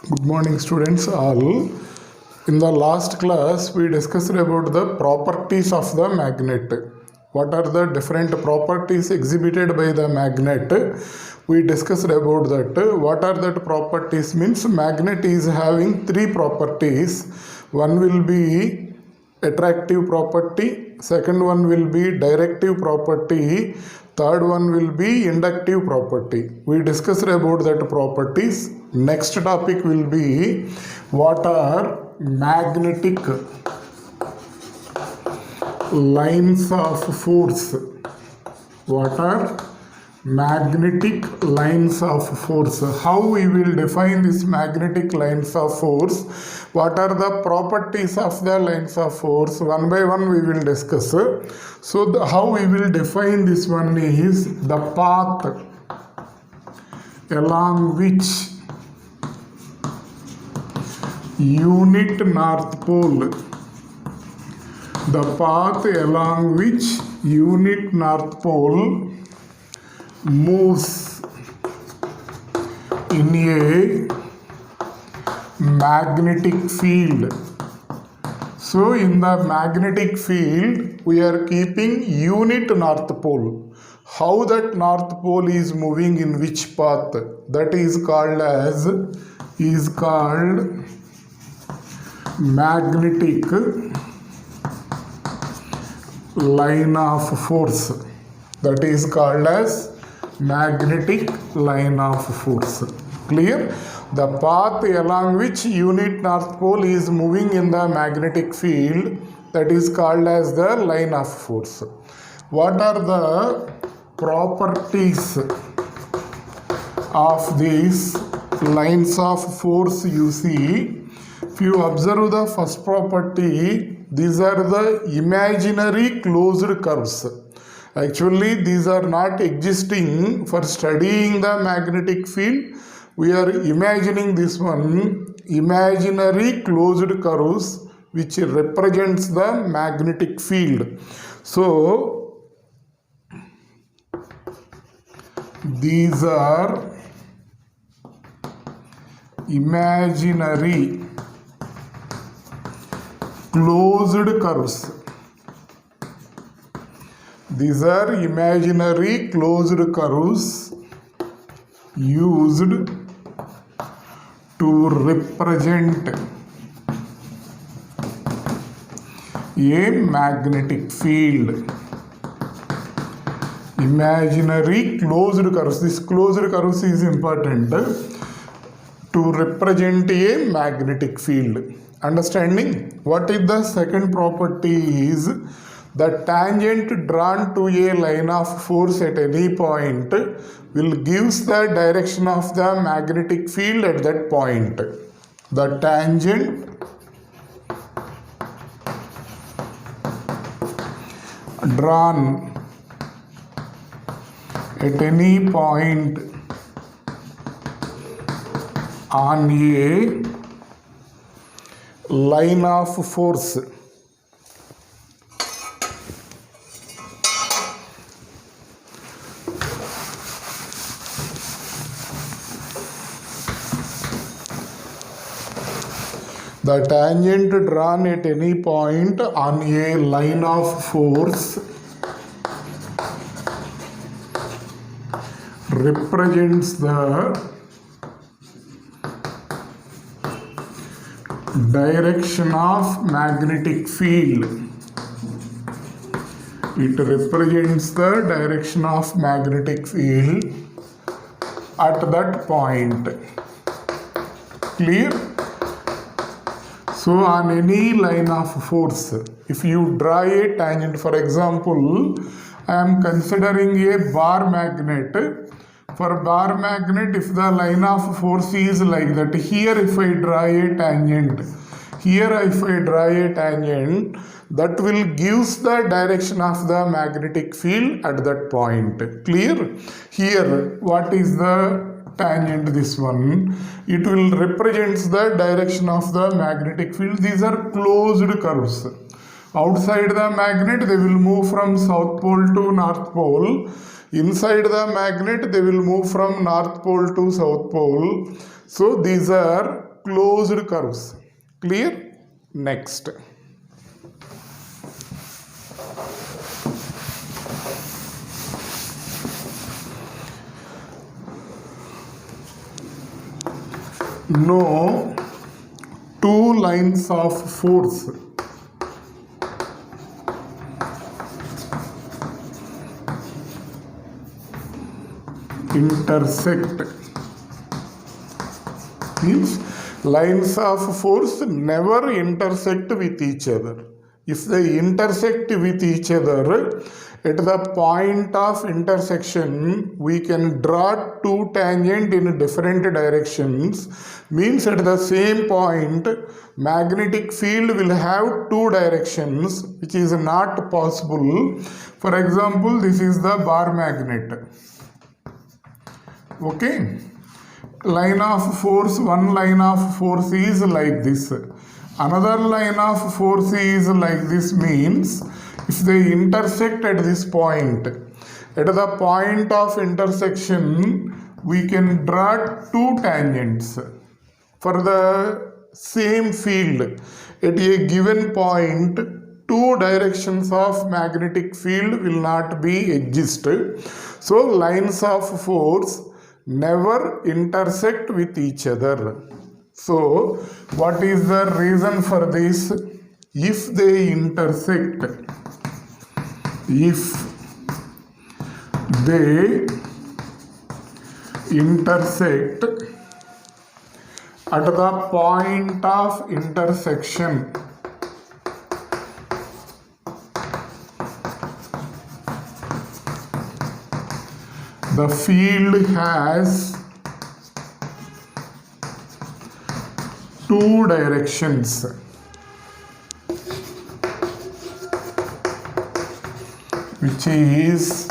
Good morning, students all. In the last class, we discussed about the properties of the magnet. What are the different properties exhibited by the magnet? We discussed about that. What are that properties? Means magnet is having three properties. One will be attractive property, second one will be directive property, third one will be inductive property. We discussed about that properties. Next topic will be what are magnetic lines of force. What are magnetic lines of force? How we will define these magnetic lines of force? What are the properties of the lines of force? One by one we will discuss. So how we will define this one is the path along which unit north pole, the path along which unit north pole moves in a magnetic field. So in the magnetic field we are keeping unit north pole. How that north pole is moving in which path, that is called magnetic line of force. That is called as magnetic line of force. Clear? The path along which unit north pole is moving in the magnetic field, that is called as the line of force. What are the properties of these lines of force? You see, if you observe the first property, these are the imaginary closed curves. Actually, these are not existing. For studying the magnetic field, we are imagining this one, imaginary closed curves which represents the magnetic field. So, these are imaginary closed curves. These are imaginary closed curves used to represent a magnetic field. Imaginary closed curves. This closed curves is important to represent a magnetic field. Understanding? What is the second property is the tangent drawn to a line of force at any point will gives the direction of the magnetic field at that point. The tangent drawn at any point on a line of force the tangent drawn at any point on a line of force represents the direction of magnetic field. It represents the direction of magnetic field at that point. Clear? So on any line of force, if you draw a tangent, for example, I am considering a bar magnet. For bar magnet, if the line of force is like that, here if I draw a tangent, that will gives the direction of the magnetic field at that point. Clear? Here, what is the tangent? This one, it will represents the direction of the magnetic field. These are closed curves. Outside the magnet, they will move from south pole to north pole. Inside the magnet, they will move from north pole to south pole. So these are closed curves. Clear? Next. No two lines of force intersect. Means lines of force never intersect with each other. If they intersect with each other, at the point of intersection, we can draw two tangents in different directions. Means at the same point, magnetic field will have two directions, which is not possible. For example, this is the bar magnet. Okay, line of force, one line of force is like this, another line of force is like this. Means if they intersect at this point, at the point of intersection we can draw two tangents for the same field. At a given point, two directions of magnetic field will not be exist. So lines of force never intersect with each other. So what is the reason for this? If they intersect, at the point of intersection, the field has two directions. Which is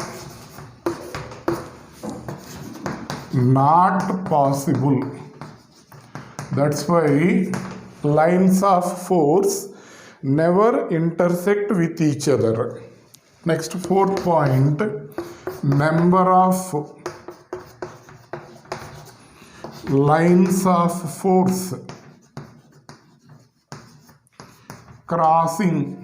not possible. That's why lines of force never intersect with each other. Next, fourth point, number of lines of force crossing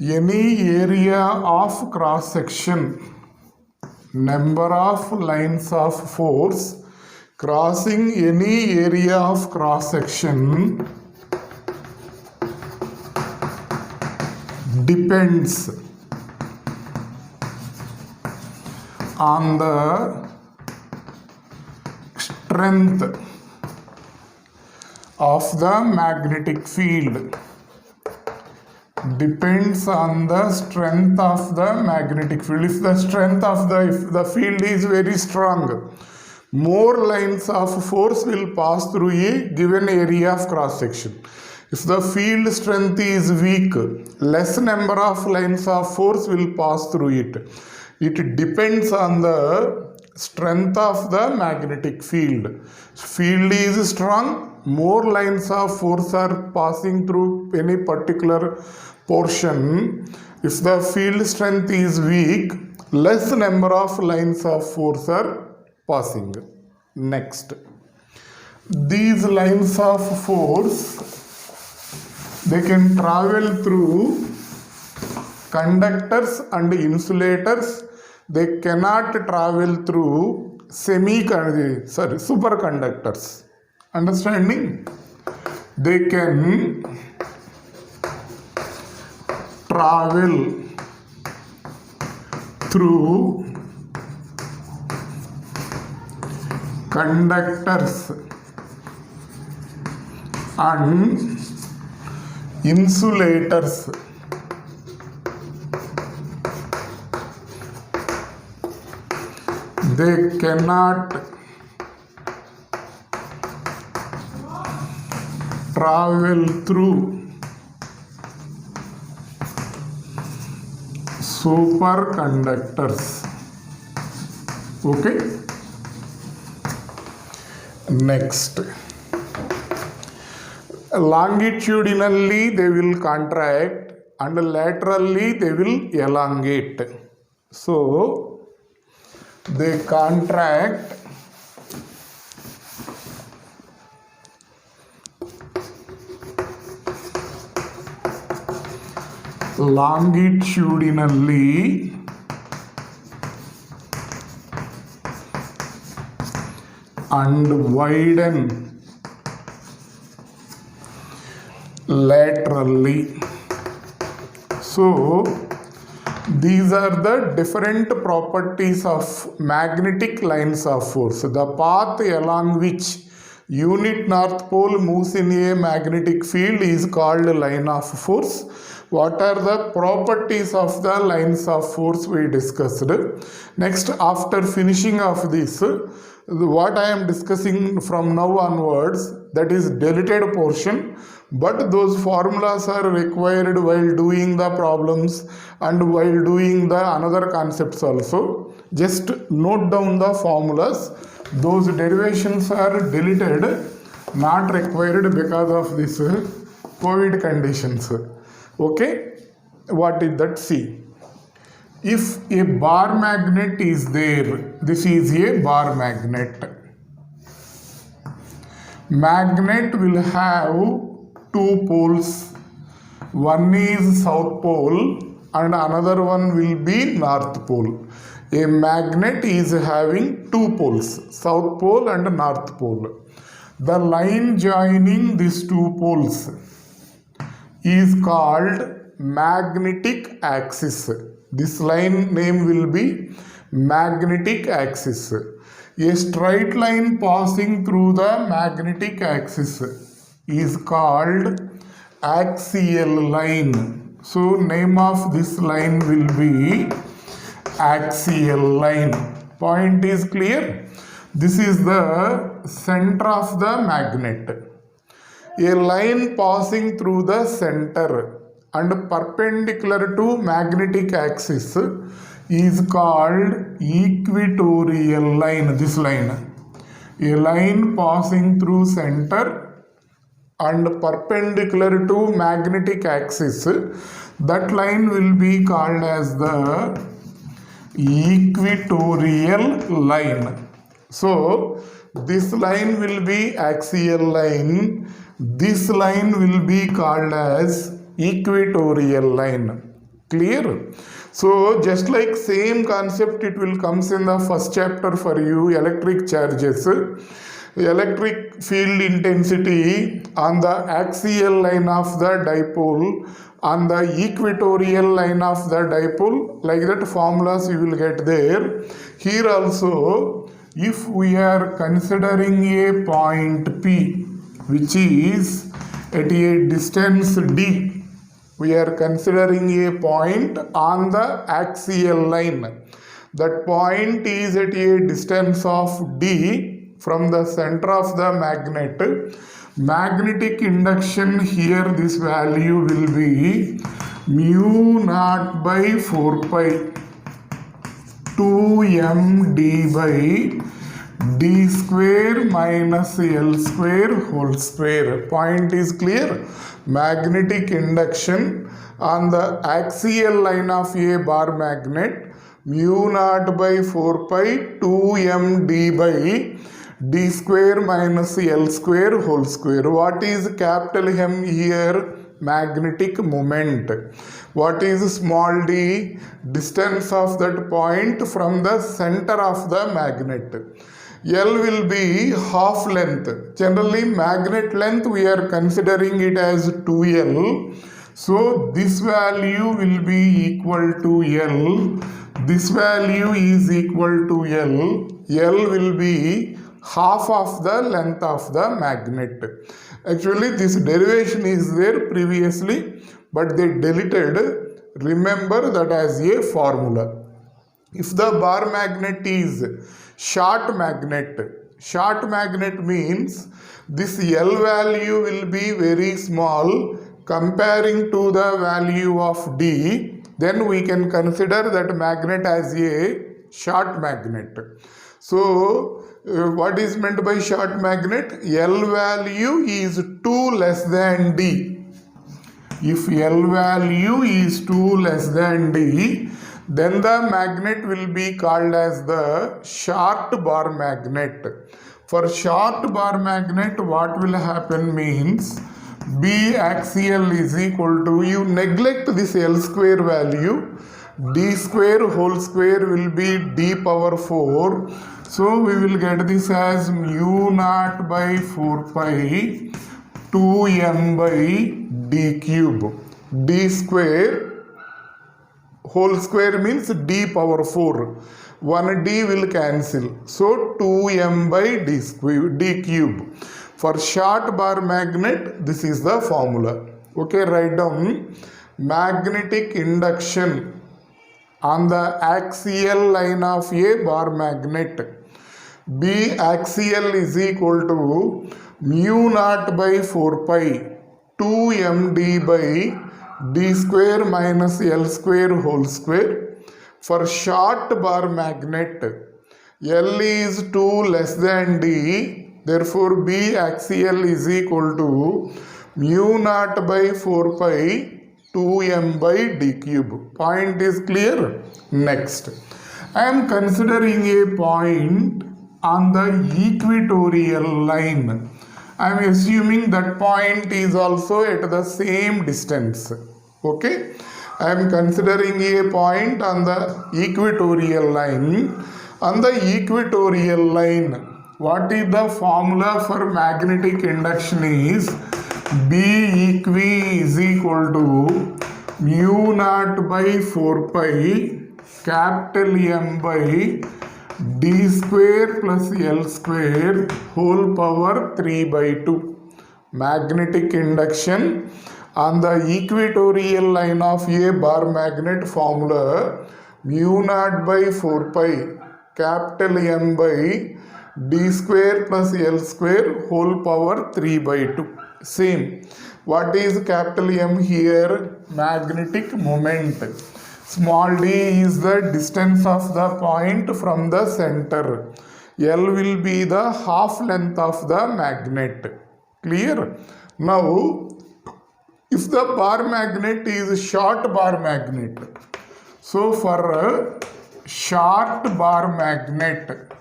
any area of cross section. Number of lines of force crossing any area of cross section depends on the strength of the magnetic field. Depends on the strength of the magnetic field. If the field is very strong, more lines of force will pass through a given area of cross section. If the field strength is weak, less number of lines of force will pass through it. It depends on the strength of the magnetic field. Field is strong, more lines of force are passing through any particular portion. If the field strength is weak, less number of lines of force are passing. Next, these lines of force, they can travel through conductors and insulators. They cannot travel through superconductors. Understanding? They can travel through conductors and insulators. They cannot travel through superconductors. Okay. Next, longitudinally they will contract and laterally they will elongate. So they contract longitudinally and widen laterally. So these are the different properties of magnetic lines of force. The path along which unit north pole moves in a magnetic field is called line of force. What are the properties of the lines of force we discussed? Next, after finishing of this, what I am discussing from now onwards, that is deleted portion, but those formulas are required while doing the problems and while doing the another concepts also. Just note down the formulas. Those derivations are deleted, not required because of this COVID conditions. Okay, what is that? See, if a bar magnet is there, this is a bar magnet. Magnet will have two poles. One is south pole and another one will be north pole. A magnet is having two poles, south pole and north pole. The line joining these two poles is called magnetic axis. This line name will be magnetic axis. A straight line passing through the magnetic axis is called axial line. So name of this line will be axial line. Point is clear? This is the center of the magnet. A line passing through the center and perpendicular to magnetic axis is called equatorial line. This line, a line passing through center and perpendicular to magnetic axis, that line will be called as the equatorial line. So this line will be axial line, this line will be called as equatorial line. Clear? So just like same concept, it will comes in the first chapter for you, electric charges. Electric field intensity on the axial line of the dipole, on the equatorial line of the dipole, like that formulas you will get there. Here also, if we are considering a point P which is at a distance D, we are considering a point on the axial line. That point is at a distance of D from the center of the magnet. Magnetic induction here, this value will be mu naught by 4 pi 2md by d square minus L square whole square. Point is clear? Magnetic induction on the axial line of a bar magnet, mu naught by 4 pi 2md by d square minus L square whole square. What is capital M here? Magnetic moment. What is small d? Distance of that point from the center of the magnet. L will be half length. Generally magnet length we are considering it as 2L. So this value will be equal to L. This value is equal to L. L will be half of the length of the magnet. Actually this derivation is there previously, but they deleted. Remember that as a formula. If the bar magnet is short magnet means this L value will be very small comparing to the value of D, then we can consider that magnet as a short magnet. So what is meant by short magnet? L value is 2 less than D. If L value is 2 less than D, then the magnet will be called as the short bar magnet. For short bar magnet, what will happen means B axial is equal to, you neglect this L square value, D square whole square will be D power 4. So we will get this as mu naught by 4 pi 2m by D cube. D square whole square means D power 4. 1D will cancel. So 2m by D cube. For short bar magnet, this is the formula. Okay, write down magnetic induction on the axial line of a bar magnet. B axial is equal to mu naught by 4 pi 2md by d square minus L square whole square. For short bar magnet, L is 2 less than D. Therefore, B axial is equal to mu naught by 4 pi 2m by d cube. Point is clear? Next, I am considering a point on the equatorial line. I am assuming that point is also at the same distance. Okay? I am considering a point on the equatorial line. On the equatorial line, what is the formula for magnetic induction is B equi is equal to mu naught by 4 pi capital M by D square plus L square whole power 3 by 2. Magnetic induction on the equatorial line of a bar magnet formula mu naught by 4 pi capital M by D square plus L square whole power 3 by 2. Same. What is capital M here? Magnetic moment. Small d is the distance of the point from the center. L will be the half length of the magnet. Clear? Now, if the bar magnet is short bar magnet, so for a short bar magnet,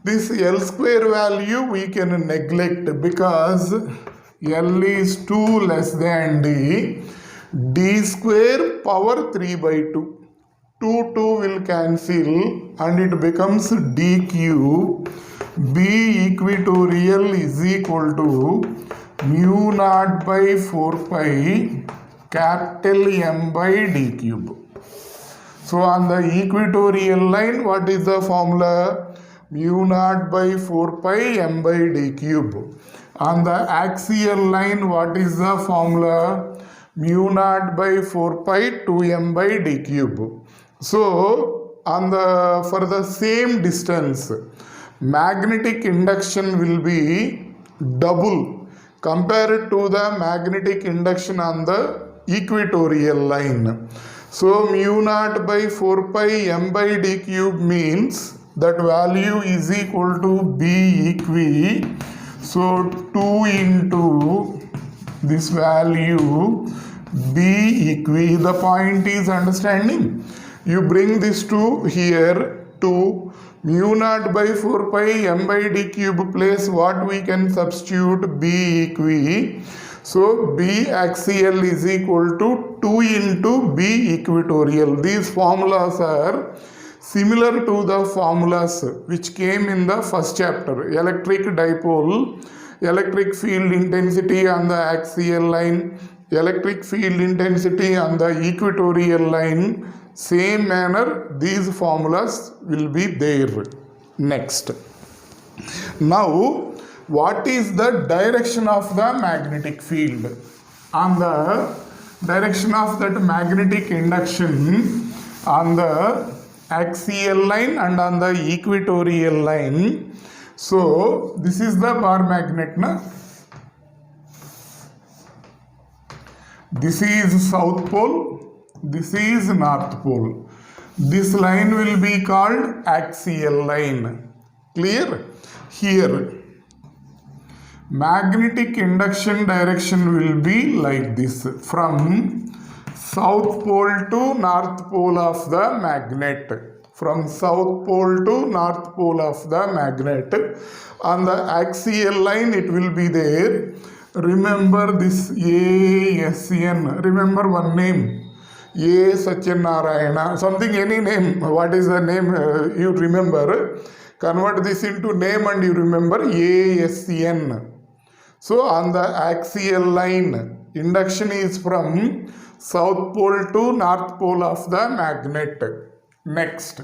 this L square value we can neglect because L is 2 less than D. D square power 3 by 2. 2 will cancel and it becomes D cube. B equatorial is equal to mu naught by 4 pi capital M by D cube. So on the equatorial line, what is the formula? Mu naught by 4 pi M by D cube. On the axial line, what is the formula? Mu naught by 4 pi 2m by d cube. So, for the same distance, magnetic induction will be double compared to the magnetic induction on the equatorial line. So, mu naught by 4 pi m by d cube means that value is equal to B equi. So 2 into this value B equi. The point is understanding. You bring this to here, to mu naught by 4 pi m by d cube place what we can substitute? B equi. So B axial is equal to 2 into B equatorial. These formulas are similar to the formulas which came in the first chapter. Electric dipole, electric field intensity on the axial line, electric field intensity on the equatorial line. Same manner these formulas will be there. Next. Now, what is the direction of the magnetic field? On the direction of that magnetic induction on the axial line and on the equatorial line. So this is the bar magnet, na? This is south pole, this is north pole. This line will be called axial line. Clear? Here magnetic induction direction will be like this, from south pole to north pole of the magnet. from south pole to north pole of the magnet. On the axial line it will be there. Remember this ASN. Remember one name. A Satyanarayana. Something, any name. What is the name you remember? Convert this into name and you remember ASN. So on the axial line, induction is from south pole to north pole of the magnet. Next,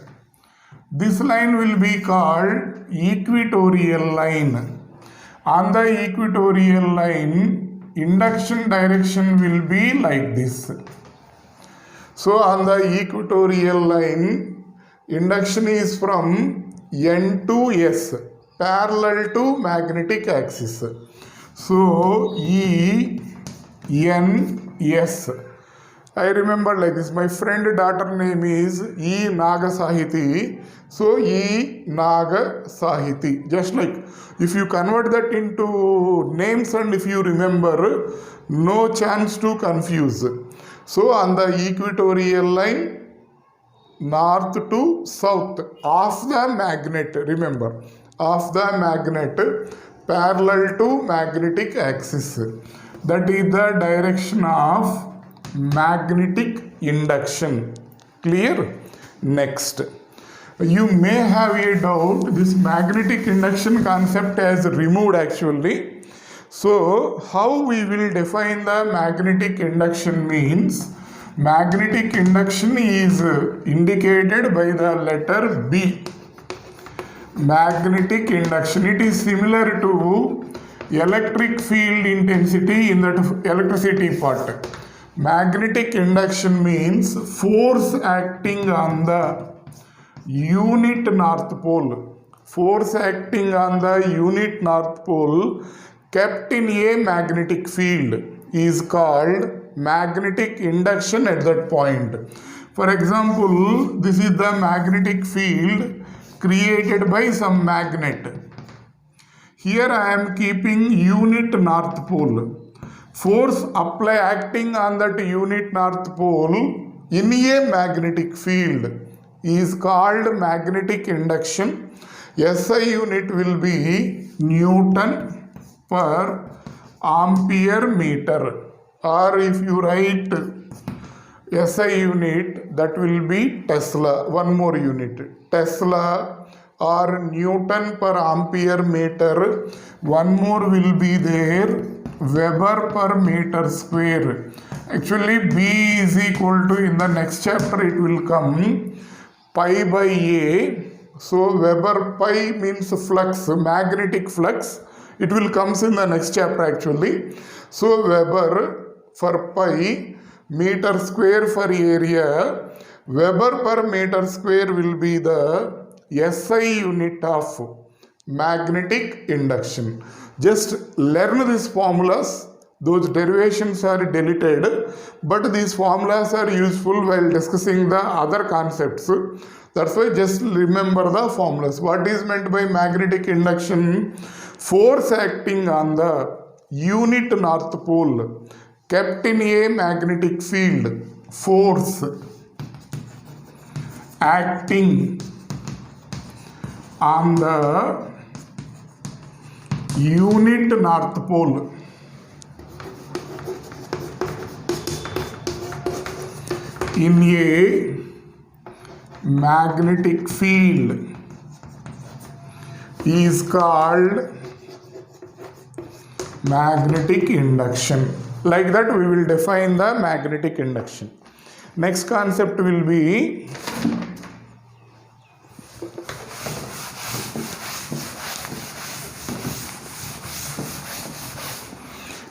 this line will be called equatorial line. On the equatorial line, induction direction will be like this. So on the equatorial line, induction is from N to S, parallel to magnetic axis. So E, N, S. I remember like this. My friend daughter name is E Naga Sahiti. So E Naga Sahiti. Just like if you convert that into names and if you remember, no chance to confuse. So on the equatorial line, north to south of the magnet, remember, of the magnet, parallel to magnetic axis. That is the direction of magnetic induction. Clear? Next, you may have a doubt, this magnetic induction concept has removed actually. So how we will define the magnetic induction means, magnetic induction is indicated by the letter B. Magnetic induction, it is similar to electric field intensity in that electricity part. Magnetic induction means force acting on the unit north pole. Force acting on the unit north pole kept in a magnetic field is called magnetic induction at that point. For example, this is the magnetic field created by some magnet. Here I am keeping unit north pole. Force acting on that unit north pole in a magnetic field is called magnetic induction. SI unit will be Newton per ampere meter, or if you write SI unit, that will be Tesla. One more unit, Tesla or Newton per ampere meter. One more will be there, Weber per meter square. Actually B is equal to, in the next chapter it will come, pi by A. So Weber pi means flux, magnetic flux. It will comes in the next chapter actually. So Weber for pi, meter square for area, Weber per meter square will be the SI unit of magnetic induction. Just learn these formulas. Those derivations are deleted, but these formulas are useful while discussing the other concepts. That's why just remember the formulas. What is meant by magnetic induction? Force acting on the unit north pole kept in a magnetic field. Force acting on the unit north pole in a magnetic field is called magnetic induction. Like that we will define the magnetic induction. Next concept will be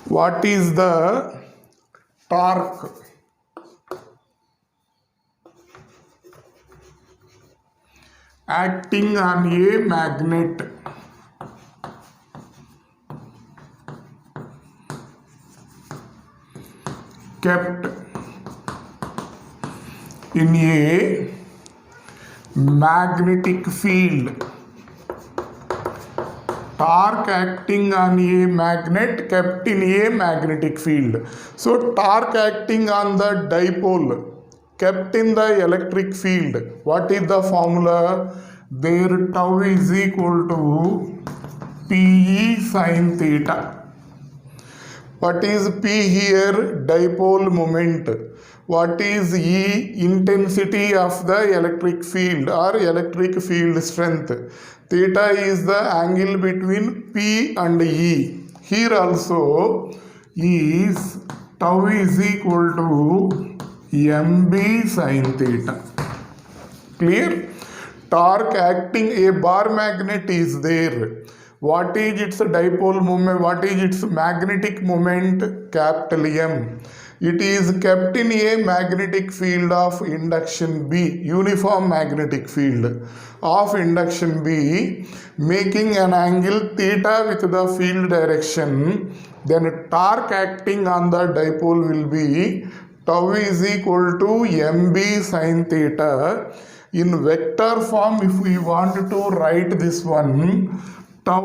what is the torque? Acting on a magnet. Kept in a magnetic field. Torque acting on a magnet kept in a magnetic field. So torque acting on the dipole kept in the electric field. What is the formula? Their tau is equal to PE sin theta. What is P here? Dipole moment. What is E? Intensity of the electric field or electric field strength. Theta is the angle between P and E. Here also is tau is equal to MB sin theta. Clear? Torque acting, a bar magnet is there. What is its dipole moment? What is its magnetic moment? Capital M. It is kept in a magnetic field of induction B, uniform magnetic field of induction B, making an angle theta with the field direction. Then torque acting on the dipole will be tau is equal to MB sin theta. In vector form, if we want to write this one,